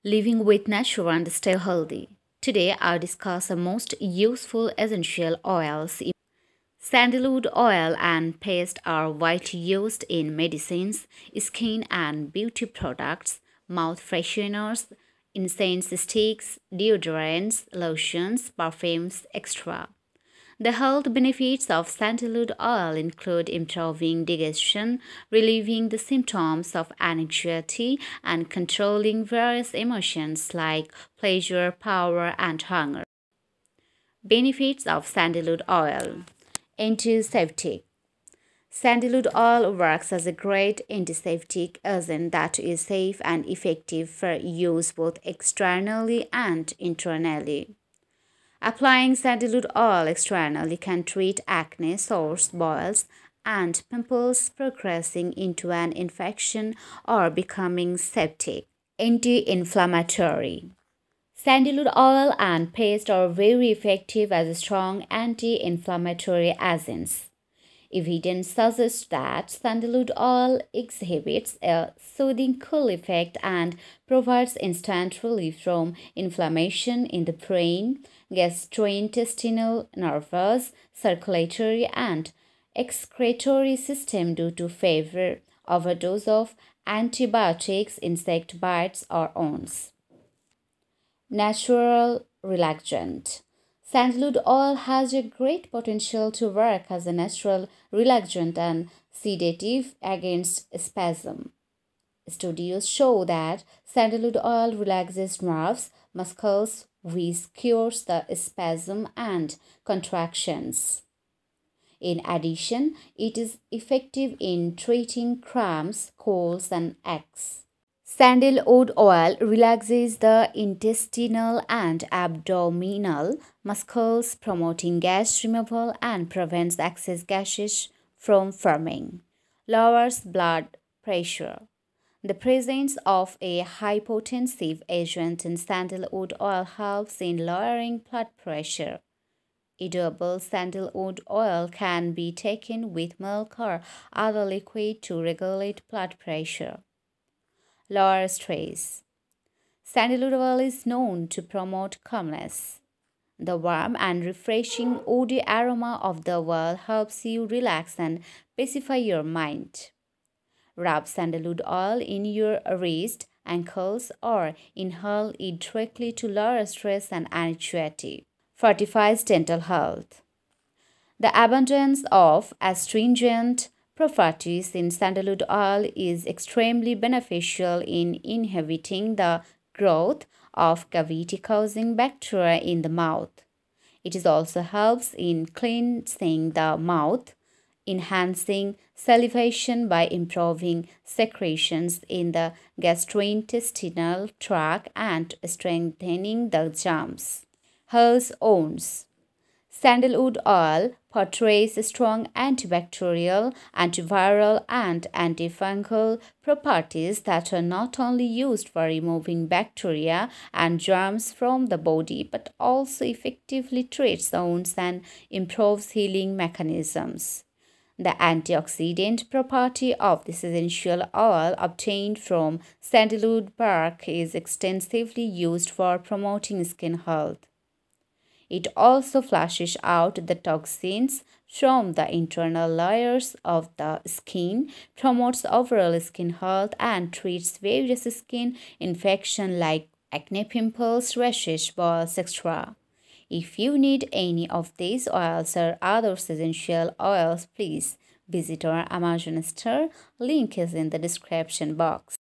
Living with nature and stay healthy. Today, I'll discuss the most useful essential oils. Sandalwood oil and paste are widely used in medicines, skin and beauty products, mouth fresheners, incense sticks, deodorants, lotions, perfumes, etc. The health benefits of sandalwood oil include improving digestion, relieving the symptoms of anxiety, and controlling various emotions like pleasure, power, and hunger. Benefits of sandalwood oil: antiseptic. Sandalwood oil works as a great antiseptic agent that is safe and effective for use both externally and internally. Applying sandalwood oil externally can treat acne, sores, boils, and pimples progressing into an infection or becoming septic. Anti-inflammatory. Sandalwood oil and paste are very effective as strong anti-inflammatory agents. Evidence suggests that sandalwood oil exhibits a soothing cool effect and provides instant relief from inflammation in the brain, gastrointestinal, nervous, circulatory, and excretory system due to favor overdose of antibiotics, insect bites, or wounds. Natural relaxant. Sandalwood oil has a great potential to work as a natural relaxant and sedative against spasm. Studies show that sandalwood oil relaxes nerves, muscles, which cures the spasm and contractions. In addition, it is effective in treating cramps, colds, and aches. Sandalwood oil relaxes the intestinal and abdominal muscles, promoting gas removal and prevents excess gases from forming. Lowers blood pressure. The presence of a hypotensive agent in sandalwood oil helps in lowering blood pressure. Edible sandalwood oil can be taken with milk or other liquid to regulate blood pressure. Lower stress. Sandalwood oil is known to promote calmness. The warm and refreshing woody aroma of the oil helps you relax and pacify your mind. Rub sandalwood oil in your wrist, ankles, or inhale it directly to lower stress and anxiety. Fortifies dental health. The abundance of astringent properties in sandalwood oil is extremely beneficial in inhibiting the growth of cavity-causing bacteria in the mouth. It is also helps in cleansing the mouth, enhancing salivation by improving secretions in the gastrointestinal tract and strengthening the gums. Health owns. Sandalwood oil portrays strong antibacterial, antiviral, and antifungal properties that are not only used for removing bacteria and germs from the body but also effectively treats wounds and improves healing mechanisms. The antioxidant property of this essential oil obtained from sandalwood bark is extensively used for promoting skin health. It also flushes out the toxins from the internal layers of the skin, promotes overall skin health, and treats various skin infections like acne, pimples, rashes, boils, etc. If you need any of these oils or other essential oils, please visit our Amazon store. Link is in the description box.